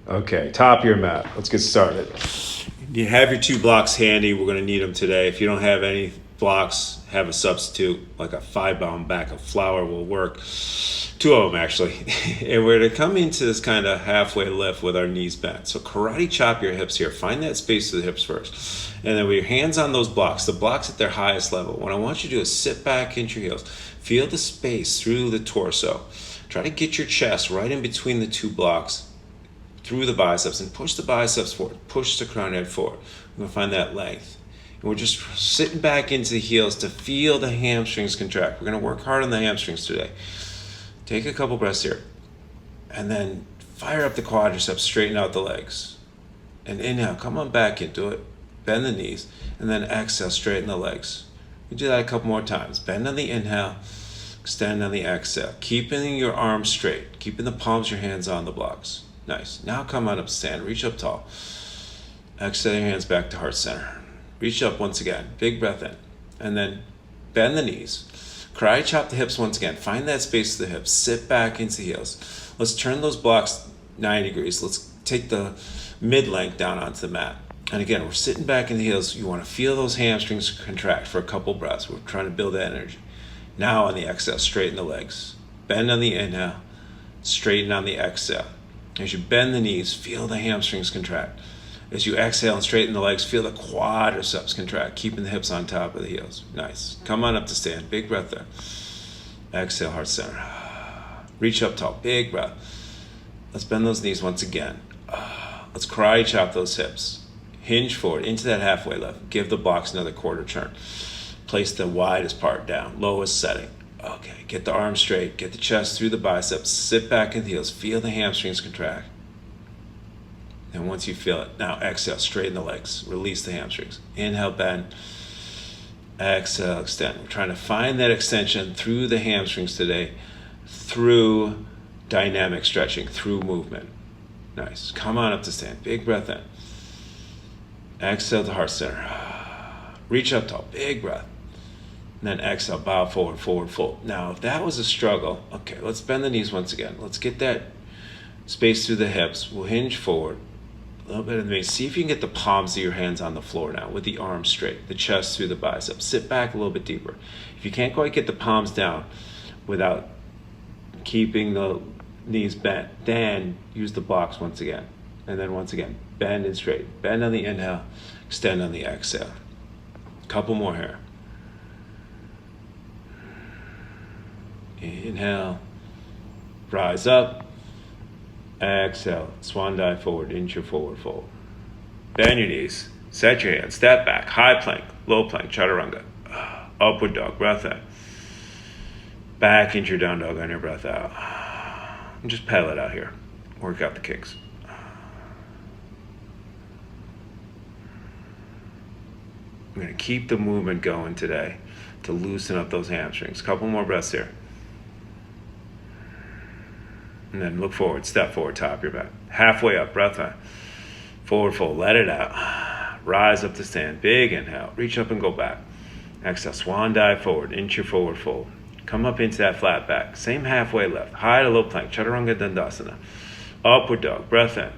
Okay, top of your mat. Let's get started. You have your 2 blocks handy. We're going to need them today. If you don't have any blocks, have a substitute, like a 5-pound bag of flour will work. 2 of them, actually. And we're going to come into this kind of halfway lift with our knees bent. So karate chop your hips here. Find that space to the hips first. And then with your hands on those blocks, the blocks at their highest level, what I want you to do is sit back into your heels. Feel the space through the torso. Try to get your chest right in between the 2 blocks, through the biceps, and push the biceps forward. Push the crown head forward. We're going to find that length. And we're just sitting back into the heels to feel the hamstrings contract. We're going to work hard on the hamstrings today. Take a couple breaths here. And then fire up the quadriceps, straighten out the legs. And inhale, come on back into it. Bend the knees. And then exhale, straighten the legs. We do that a couple more times. Bend on the inhale, extend on the exhale. Keeping your arms straight. Keeping the palms of your hands on the blocks. Nice. Now come on up, stand, reach up tall. Exhale your hands back to heart center. Reach up once again, big breath in. And then bend the knees. Karate chop the hips once again. Find that space to the hips. Sit back into the heels. Let's turn those blocks 90 degrees. Let's take the mid-length down onto the mat. And again, we're sitting back in the heels. You want to feel those hamstrings contract for a couple breaths. We're trying to build that energy. Now on the exhale, straighten the legs. Bend on the inhale, straighten on the exhale. As you bend the knees, feel the hamstrings contract. As you exhale and straighten the legs, feel the quadriceps contract, keeping the hips on top of the heels. Nice. Come on up to stand. Big breath there. Exhale, heart center. Reach up tall. Big breath. Let's bend those knees once again. Let's karate chop those hips. Hinge forward into that halfway lift. Give the blocks another quarter turn. Place the widest part down, lowest setting. Okay, get the arms straight, get the chest through the biceps, sit back in the heels, feel the hamstrings contract. And once you feel it, now exhale, straighten the legs, release the hamstrings. Inhale, bend. Exhale, extend. We're trying to find that extension through the hamstrings today, through dynamic stretching, through movement. Nice. Come on up to stand. Big breath in. Exhale to heart center. Reach up tall. Big breath. And then exhale, bow forward, forward, fold. Now, if that was a struggle, okay, let's bend the knees once again. Let's get that space through the hips. We'll hinge forward. A little bit of the base. See if you can get the palms of your hands on the floor now with the arms straight, the chest through the biceps. Sit back a little bit deeper. If you can't quite get the palms down without keeping the knees bent, then use the blocks once again. And then once again, bend and straight. Bend on the inhale, extend on the exhale. Couple more here. Inhale, rise up, exhale, swan dive forward, inch your forward fold. Bend your knees, set your hands, step back, high plank, low plank, chaturanga, upward dog, breath in. Back into your down dog on your breath out. And just pedal it out here, work out the kinks. We're going to keep the movement going today to loosen up those hamstrings. Couple more breaths here. And then look forward, step forward, top your back. Halfway up, breath in. Forward fold, let it out. Rise up to stand, big inhale. Reach up and go back. Exhale, swan dive forward, inch your forward fold. Come up into that flat back. Same halfway lift, high to low plank, chaturanga dandasana. Upward dog, breath in.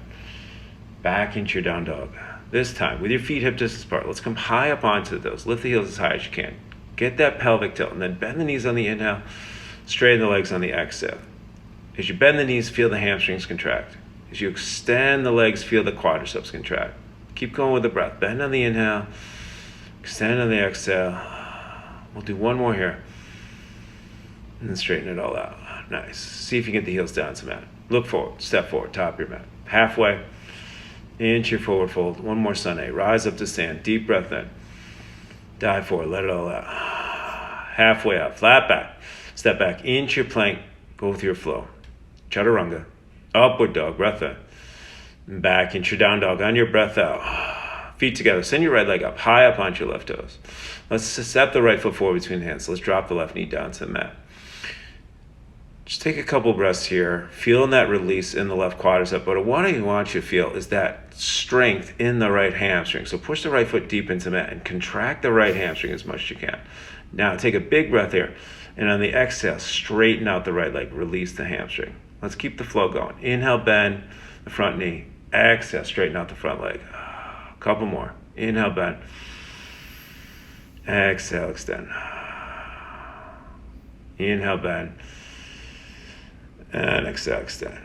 Back into your down dog. This time, with your feet hip distance apart, let's come high up onto those. Lift the heels as high as you can. Get that pelvic tilt, and then bend the knees on the inhale, straighten the legs on the exhale. As you bend the knees, feel the hamstrings contract. As you extend the legs, feel the quadriceps contract. Keep going with the breath. Bend on the inhale, extend on the exhale. We'll do one more here. And then straighten it all out. Nice. See if you can get the heels down to the mat. Look forward, step forward, top of your mat. Halfway, into your forward fold. One more Sunday. Rise up to stand. Deep breath in. Dive forward, let it all out. Halfway up, flat back. Step back into your plank. Go with your flow. Chaturanga, upward dog, breath in. And back into your down dog on your breath out. Feet together, send your right leg up, high up onto your left toes. Let's step the right foot forward between the hands. Let's drop the left knee down to the mat. Just take a couple breaths here, feeling that release in the left quadricep. But what I want you to feel is that strength in the right hamstring. So push the right foot deep into the mat and contract the right hamstring as much as you can. Now take a big breath here. And on the exhale, straighten out the right leg, release the hamstring. Let's keep the flow going. Inhale, bend the front knee. Exhale, straighten out the front leg. Couple more. Inhale, bend. Exhale, extend. Inhale, bend. And exhale, extend.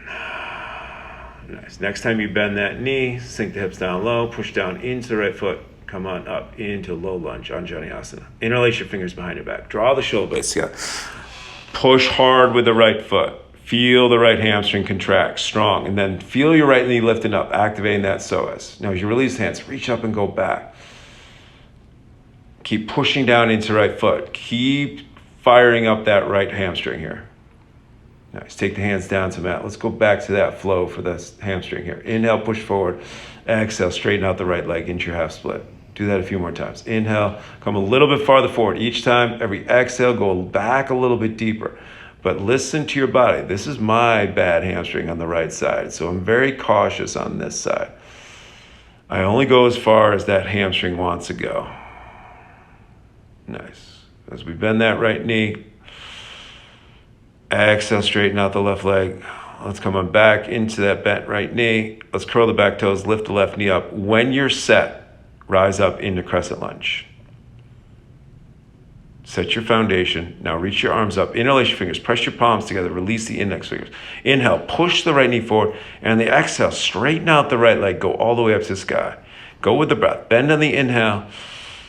Nice. Next time you bend that knee, sink the hips down low, push down into the right foot, come on up into low lunge, Anjaneyasana. Interlace your fingers behind your back. Draw the shoulder blades together. Push hard with the right foot. Feel the right hamstring contract, strong. And then feel your right knee lifting up, activating that psoas. Now as you release hands, reach up and go back. Keep pushing down into right foot. Keep firing up that right hamstring here. Nice. Take the hands down to mat. Let's go back to that flow for this hamstring here. Inhale, push forward. Exhale, straighten out the right leg into your half split. Do that a few more times. Inhale, come a little bit farther forward. Each time, every exhale, go back a little bit deeper. But listen to your body. This is my bad hamstring on the right side, so I'm very cautious on this side. I only go as far as that hamstring wants to go. Nice. As we bend that right knee, exhale, straighten out the left leg. Let's come on back into that bent right knee. Let's curl the back toes, lift the left knee up. When you're set, rise up into crescent lunge. Set your foundation. Now reach your arms up. Interlace your fingers. Press your palms together. Release the index fingers. Inhale, push the right knee forward. And on the exhale, straighten out the right leg. Go all the way up to the sky. Go with the breath. Bend on the inhale.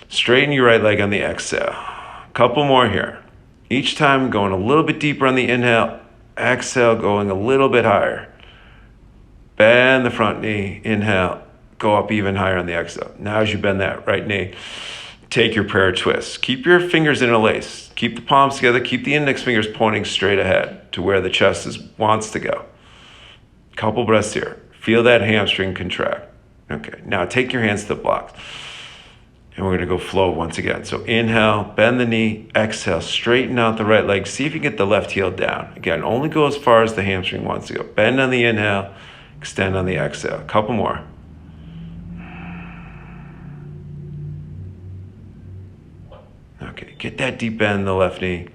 Straighten your right leg on the exhale. Couple more here. Each time going a little bit deeper on the inhale. Exhale, going a little bit higher. Bend the front knee. Inhale. Go up even higher on the exhale. Now as you bend that right knee, take your prayer twist. Keep your fingers interlaced. Keep the palms together. Keep the index fingers pointing straight ahead to where the chest wants to go. Couple breaths here. Feel that hamstring contract. Okay, now take your hands to the blocks. And we're going to go flow once again. So inhale, bend the knee, exhale, straighten out the right leg. See if you get the left heel down. Again, only go as far as the hamstring wants to go. Bend on the inhale, extend on the exhale. Couple more. Okay, get that deep bend in the left knee.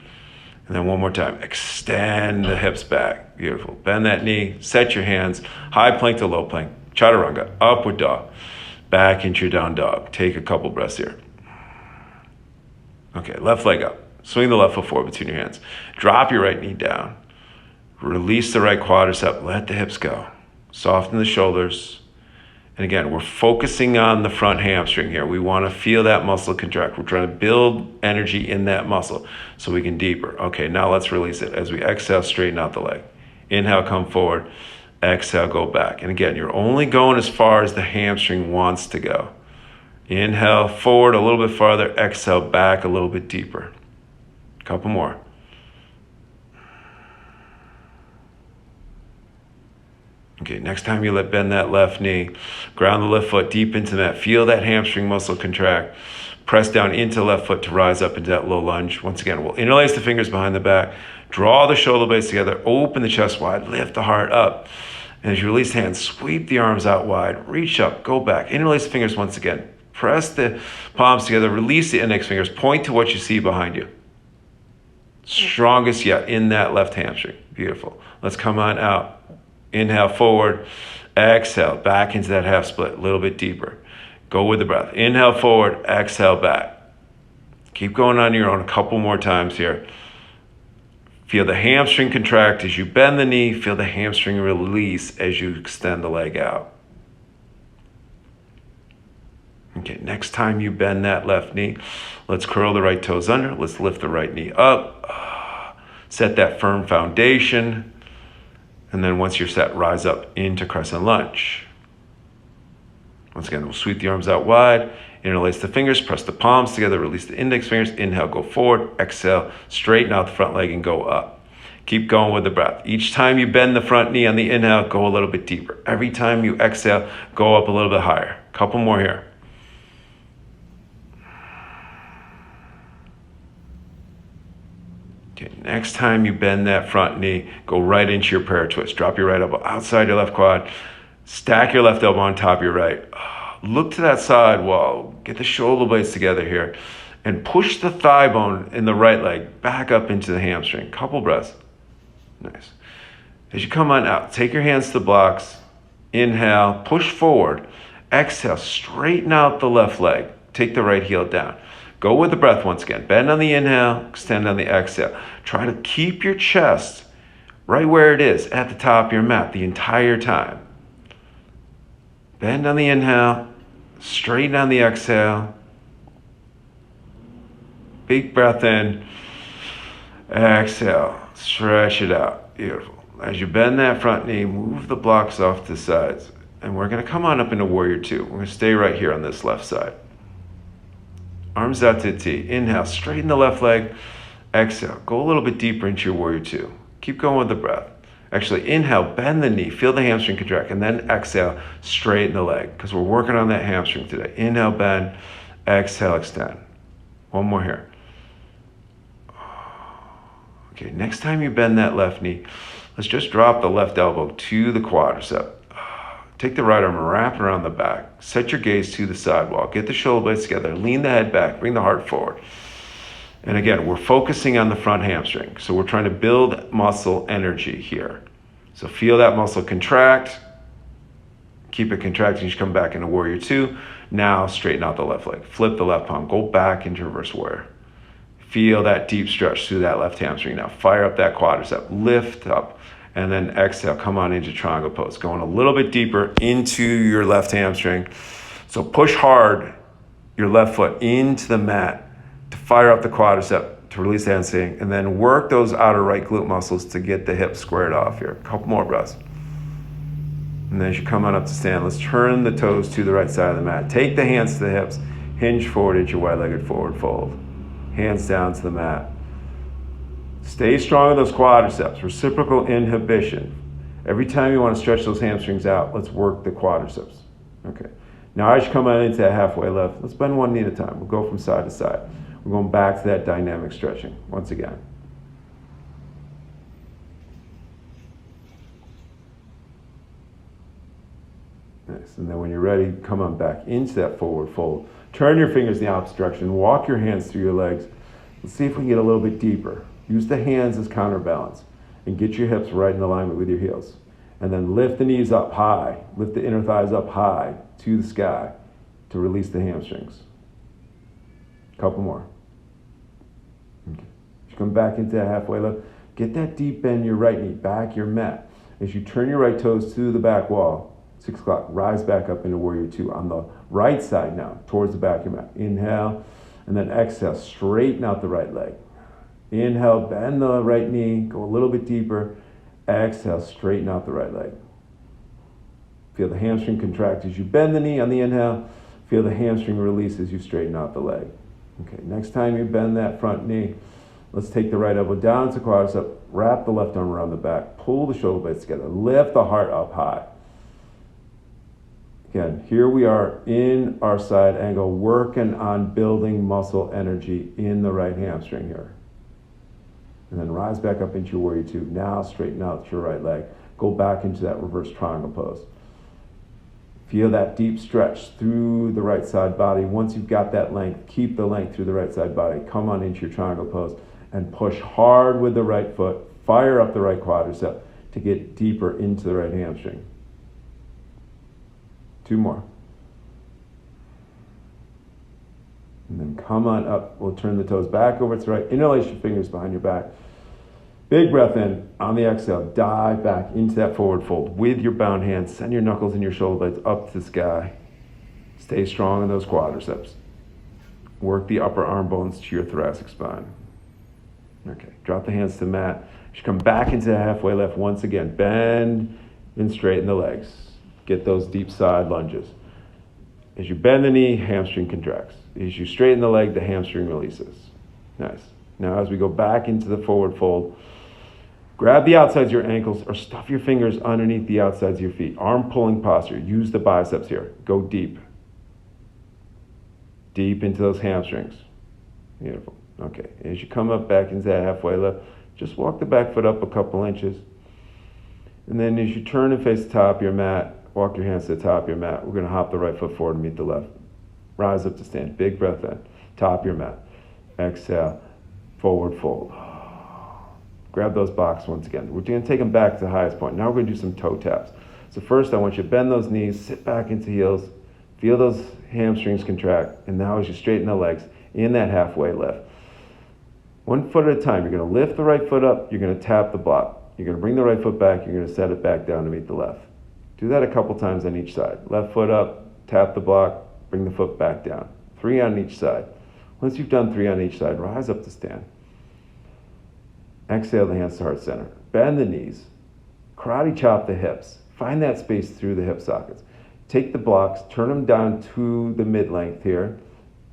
And then one more time, extend the hips back. Beautiful. Bend that knee, set your hands, high plank to low plank, chaturanga, upward dog. Back into your down dog. Take a couple breaths here. Okay, left leg up. Swing the left foot forward between your hands. Drop your right knee down. Release the right quadricep. Let the hips go. Soften the shoulders. And again, we're focusing on the front hamstring here. We want to feel that muscle contract. We're trying to build energy in that muscle so we can deeper. Okay, now let's release it. As we exhale, straighten out the leg. Inhale, come forward. Exhale, go back. And again, you're only going as far as the hamstring wants to go. Inhale, forward a little bit farther. Exhale, back a little bit deeper. Couple more. Okay, next time you bend that left knee, ground the left foot deep into that. Feel that hamstring muscle contract. Press down into the left foot to rise up into that low lunge. Once again, we'll interlace the fingers behind the back. Draw the shoulder blades together. Open the chest wide. Lift the heart up. And as you release hands, sweep the arms out wide. Reach up. Go back. Interlace the fingers once again. Press the palms together. Release the index fingers. Point to what you see behind you. Strongest yet in that left hamstring. Beautiful. Let's come on out. Inhale forward. Exhale. Back into that half split. A little bit deeper. Go with the breath. Inhale forward. Exhale back. Keep going on your own a couple more times here. Feel the hamstring contract as you bend the knee. Feel the hamstring release as you extend the leg out. Okay, next time you bend that left knee, let's curl the right toes under. Let's lift the right knee up. Set that firm foundation. And then once you're set, rise up into crescent lunge. Once again, we'll sweep the arms out wide. Interlace the fingers, press the palms together, release the index fingers. Inhale, go forward. Exhale, straighten out the front leg and go up. Keep going with the breath. Each time you bend the front knee on the inhale, go a little bit deeper. Every time you exhale, go up a little bit higher. Couple more here. Okay, next time you bend that front knee, go right into your prayer twist. Drop your right elbow outside your left quad. Stack your left elbow on top of your right. Look to that side wall. Get the shoulder blades together here. And push the thigh bone in the right leg back up into the hamstring. Couple breaths. Nice. As you come on out, take your hands to the blocks. Inhale, push forward. Exhale, straighten out the left leg. Take the right heel down. Go with the breath once again. Bend on the inhale, extend on the exhale. Try to keep your chest right where it is at the top of your mat the entire time. Bend on the inhale, straighten on the exhale. Big breath in. Exhale, stretch it out. Beautiful. As you bend that front knee, move the blocks off to the sides. And we're going to come on up into Warrior Two. We're going to stay right here on this left side. Arms out to T. Inhale, straighten the left leg. Exhale, go a little bit deeper into your Warrior Two. Keep going with the breath. Actually, inhale, bend the knee, feel the hamstring contract, and then exhale, straighten the leg, because we're working on that hamstring today. Inhale, bend. Exhale, extend. One more here. Okay, next time you bend that left knee, let's just drop the left elbow to the quadricep. Take the right arm, wrap it around the back. Set your gaze to the sidewall. Get the shoulder blades together. Lean the head back. Bring the heart forward. And again, we're focusing on the front hamstring. So we're trying to build muscle energy here. So feel that muscle contract. Keep it contracting as you come back into Warrior Two. Now straighten out the left leg. Flip the left palm. Go back into Reverse Warrior. Feel that deep stretch through that left hamstring. Now fire up that quadricep. Lift up. And then exhale, come on into triangle pose. Going a little bit deeper into your left hamstring. So push hard your left foot into the mat to fire up the quadricep, to release the hamstring, and then work those outer right glute muscles to get the hips squared off here. A couple more breaths. And then as you come on up to stand, let's turn the toes to the right side of the mat. Take the hands to the hips. Hinge forward into your wide-legged forward fold. Hands down to the mat. Stay strong in those quadriceps, reciprocal inhibition. Every time you want to stretch those hamstrings out, let's work the quadriceps. Okay. Now as you come on into that halfway lift, let's bend one knee at a time. We'll go from side to side. We're going back to that dynamic stretching once again. Nice. And then when you're ready, come on back into that forward fold. Turn your fingers in the opposite direction. Walk your hands through your legs. Let's see if we can get a little bit deeper. Use the hands as counterbalance and get your hips right in alignment with your heels. And then lift the knees up high. Lift the inner thighs up high to the sky to release the hamstrings. Couple more. Okay. As you come back into that halfway lift, get that deep bend in your right knee, back your mat. As you turn your right toes to the back wall, 6 o'clock, rise back up into Warrior Two on the right side now, towards the back of your mat. Inhale, and then exhale, straighten out the right leg. Inhale, bend the right knee, go a little bit deeper. Exhale, straighten out the right leg. Feel the hamstring contract as you bend the knee on the inhale. Feel the hamstring release as you straighten out the leg. Okay, next time you bend that front knee, let's take the right elbow down to quadricep, wrap the left arm around the back, pull the shoulder blades together, lift the heart up high. Again, here we are in our side angle, working on building muscle energy in the right hamstring here. And then rise back up into your Warrior Two. Now straighten out your right leg. Go back into that reverse triangle pose. Feel that deep stretch through the right side body. Once you've got that length, keep the length through the right side body. Come on into your triangle pose and push hard with the right foot. Fire up the right quadricep to get deeper into the right hamstring. 2 more. And then come on up. We'll turn the toes back over to the right. Interlace your fingers behind your back. Big breath in. On the exhale, dive back into that forward fold with your bound hands. Send your knuckles and your shoulder blades up to the sky. Stay strong in those quadriceps. Work the upper arm bones to your thoracic spine. Okay, drop the hands to the mat. You should come back into the halfway lift once again. Bend and straighten the legs. Get those deep side lunges. As you bend the knee, hamstring contracts. As you straighten the leg, the hamstring releases. Nice. Now as we go back into the forward fold, grab the outsides of your ankles or stuff your fingers underneath the outsides of your feet. Arm pulling posture. Use the biceps here. Go deep. Deep into those hamstrings. Beautiful. Okay. As you come up back into that halfway lift, just walk the back foot up a couple inches. And then as you turn and face the top of your mat, walk your hands to the top of your mat. We're going to hop the right foot forward and meet the left. Rise up to stand. Big breath in. Top of your mat. Exhale. Forward fold. Grab those blocks once again. We're going to take them back to the highest point. Now we're going to do some toe taps. So first I want you to bend those knees, sit back into heels, feel those hamstrings contract, and now as you straighten the legs in that halfway lift. 1 foot at a time. You're going to lift the right foot up, you're going to tap the block. You're going to bring the right foot back, you're going to set it back down to meet the left. Do that a couple times on each side. Left foot up, tap the block, bring the foot back down. 3 on each side. Once you've done 3 on each side, rise up to stand. Exhale the hands to heart center. Bend the knees. Karate chop the hips. Find that space through the hip sockets. Take the blocks, turn them down to the mid-length here.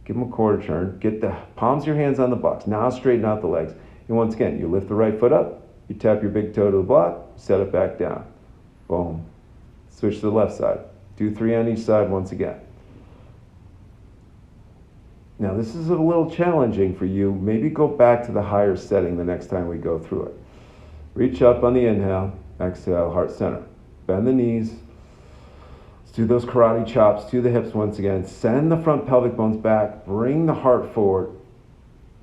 Give them a quarter turn. Get the palms of your hands on the blocks. Now straighten out the legs. And once again, you lift the right foot up. You tap your big toe to the block. Set it back down. Boom. Switch to the left side. Do 3 on each side once again. Now this is a little challenging for you. Maybe go back to the higher setting the next time we go through it. Reach up on the inhale. Exhale, heart center. Bend the knees. Let's do those karate chops to the hips once again. Send the front pelvic bones back. Bring the heart forward.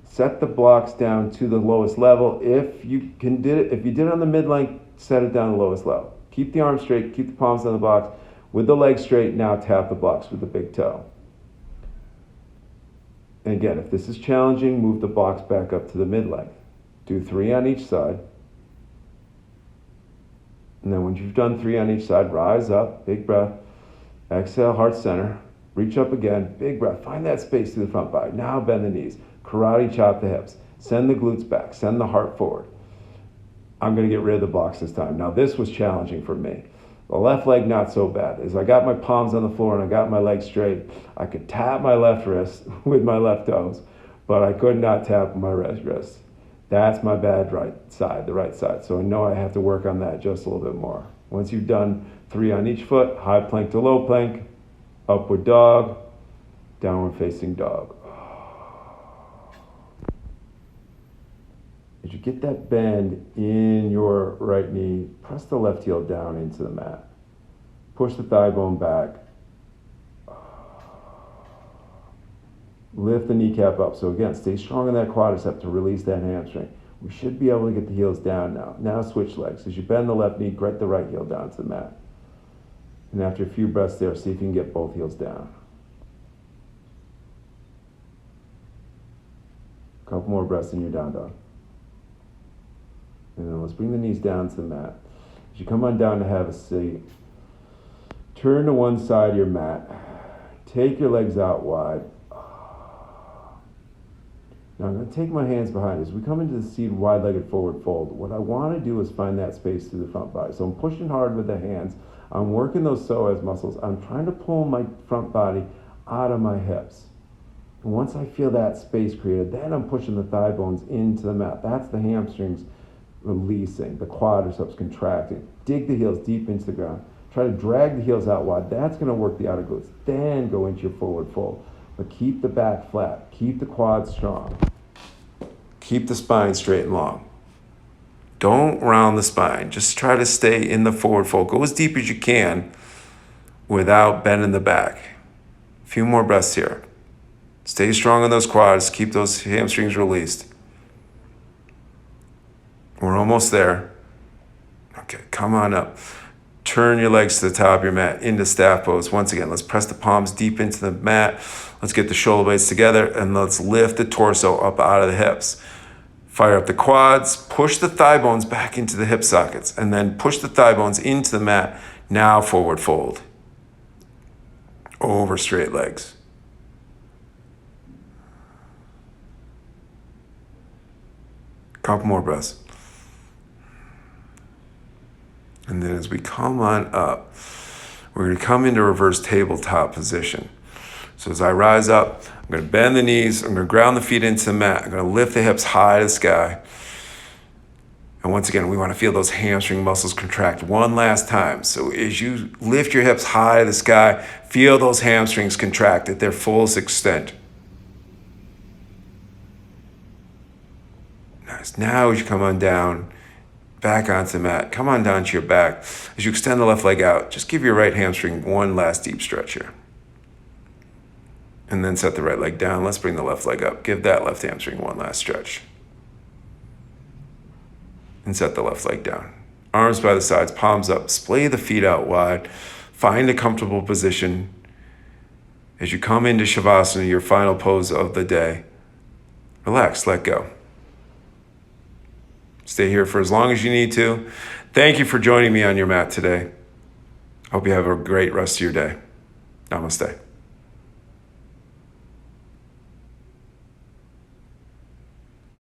Set the blocks down to the lowest level. If you did it on the mid-length, set it down to the lowest level. Keep the arms straight. Keep the palms on the blocks. With the legs straight, now tap the blocks with the big toe. And again, if this is challenging, move the blocks back up to the mid-length. Do 3 on each side. And then when you've done 3 on each side, rise up, big breath. Exhale, heart center. Reach up again, big breath. Find that space through the front body. Now bend the knees. Karate chop the hips. Send the glutes back. Send the heart forward. I'm going to get rid of the blocks this time. Now this was challenging for me. The left leg, not so bad. As I got my palms on the floor and I got my legs straight, I could tap my left wrist with my left toes, but I could not tap my right wrist. That's my bad right side, the right side. So I know I have to work on that just a little bit more. Once you've done 3 on each foot, high plank to low plank, upward dog, downward facing dog. As you get that bend in your right knee, press the left heel down into the mat. Push the thigh bone back. Lift the kneecap up. So again, stay strong in that quadricep to release that hamstring. We should be able to get the heels down now. Now switch legs. As you bend the left knee, get the right heel down to the mat. And after a few breaths there, see if you can get both heels down. A couple more breaths and you're down dog. And then let's bring the knees down to the mat. As you come on down to have a seat, turn to one side of your mat. Take your legs out wide. Now I'm going to take my hands behind us. We come into the seated wide-legged forward fold. What I want to do is find that space through the front body. So I'm pushing hard with the hands. I'm working those psoas muscles. I'm trying to pull my front body out of my hips. And once I feel that space created, then I'm pushing the thigh bones into the mat. That's the hamstrings releasing, the quadriceps contracting. Dig the heels deep into the ground. Try to drag the heels out wide. That's going to work the outer glutes. Then go into your forward fold. But keep the back flat. Keep the quads strong. Keep the spine straight and long. Don't round the spine. Just try to stay in the forward fold. Go as deep as you can without bending the back. A few more breaths here. Stay strong on those quads. Keep those hamstrings released. We're almost there. Okay, come on up. Turn your legs to the top of your mat into staff pose. Once again, let's press the palms deep into the mat. Let's get the shoulder blades together and let's lift the torso up out of the hips. Fire up the quads, push the thigh bones back into the hip sockets, and then push the thigh bones into the mat. Now forward fold. Over straight legs. Couple more breaths. And then as we come on up, we're going to come into reverse tabletop position. So as I rise up, I'm going to bend the knees. I'm going to ground the feet into the mat. I'm going to lift the hips high to the sky. And once again, we want to feel those hamstring muscles contract one last time. So as you lift your hips high to the sky, feel those hamstrings contract at their fullest extent. Nice. Now as you come on down, back onto the mat, come on down to your back. As you extend the left leg out, just give your right hamstring one last deep stretch here. And then set the right leg down. Let's bring the left leg up. Give that left hamstring one last stretch. And set the left leg down. Arms by the sides, palms up, splay the feet out wide. Find a comfortable position as you come into Shavasana, your final pose of the day. Relax, let go. Stay here for as long as you need to. Thank you for joining me on your mat today. Hope you have a great rest of your day. Namaste.